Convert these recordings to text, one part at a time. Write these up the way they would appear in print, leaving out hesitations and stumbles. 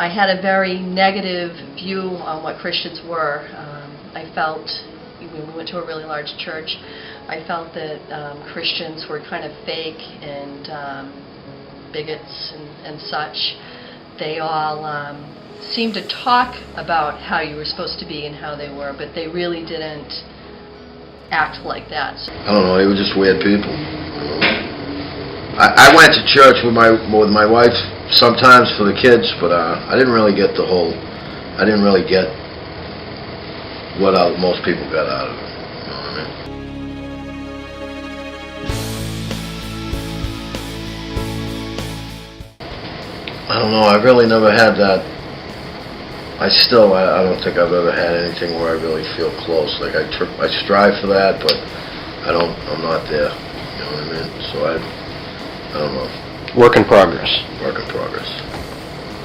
I had a very negative view on what Christians were. I felt, when we went to a really large church, I felt that Christians were kind of fake and bigots and such. They all seemed to talk about how you were supposed to be and how they were, but they really didn't act like that. I don't know, they were just weird people. I went to church with my wife sometimes for the kids, but I didn't really get what most people got out of it. You know what I mean? I don't know, I really never had that. I don't think I've ever had anything where I really feel close. Like I strive for that, but I'm not there. You know what I mean? So I don't know. Work in progress. Work in progress.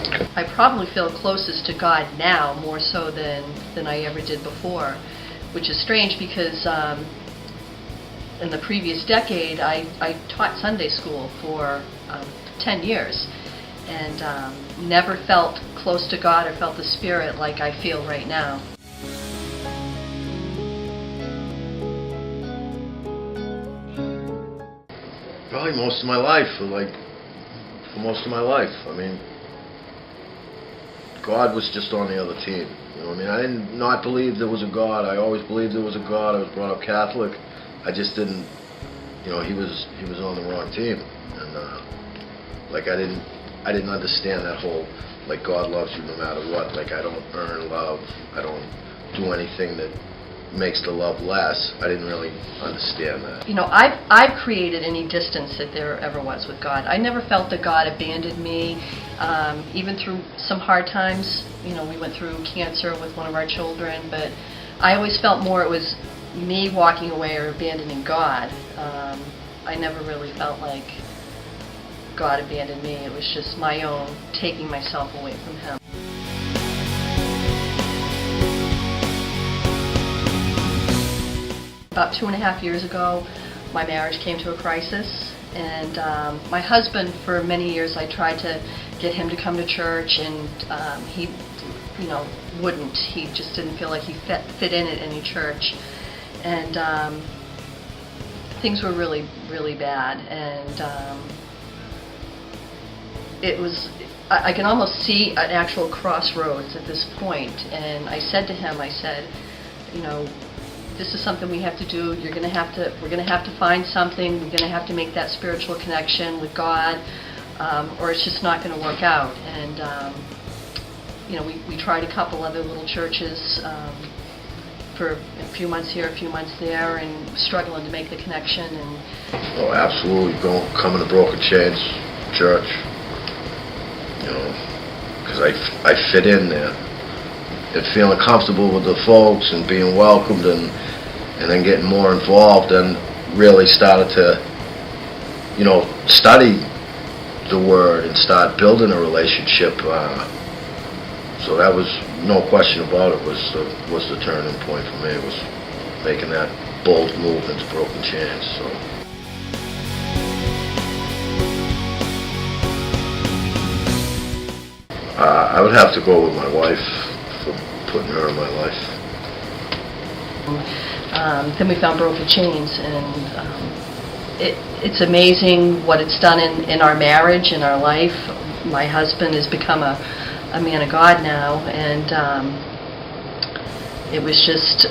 Okay. I probably feel closest to God now more so than I ever did before, which is strange because in the previous decade I taught Sunday school for 10 years and never felt close to God or felt the Spirit like I feel right now. Probably most of my life, for most of my life. I mean, God was just on the other team. You know what I mean? I didn't not believe there was a God. I always believed there was a God. I was brought up Catholic. I just didn't, he was on the wrong team. And I didn't understand that whole, God loves you no matter what. I don't earn love. I don't do anything that makes the love less. I didn't really understand that. I've created any distance that there ever was with God. I never felt that God abandoned me, even through some hard times. We went through cancer with one of our children, but I always felt more it was me walking away or abandoning God. I never really felt like God abandoned me. It was just my own taking myself away from Him. About 2.5 years ago, my marriage came to a crisis, and my husband, for many years, I tried to get him to come to church, and he, wouldn't. He just didn't feel like he fit in at any church, and things were really, really bad, and it was. I can almost see an actual crossroads at this point, and I said to him, this is something we have to do. We're going to have to find something. We're going to have to make that spiritual connection with God, or it's just not going to work out. And we tried a couple other little churches for a few months here, a few months there, and struggling to make the connection. And oh, absolutely, coming to Broken Chains Church. Because I fit in there. And feeling comfortable with the folks and being welcomed and then getting more involved and really started to, study the Word and start building a relationship. So that was, no question about it, was the turning point for me. It was making that bold move into Broken Chains. So. I would have to go with my wife for putting her in my life. Then we found Broken Chains, and it's amazing what it's done in our marriage, in our life. My husband has become a man of God now, and it was just,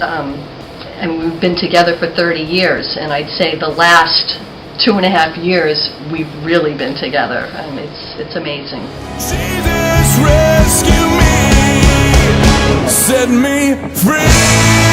we've been together for 30 years, and I'd say the last 2.5 years we've really been together, and it's amazing. Jesus, rescue me, set me free.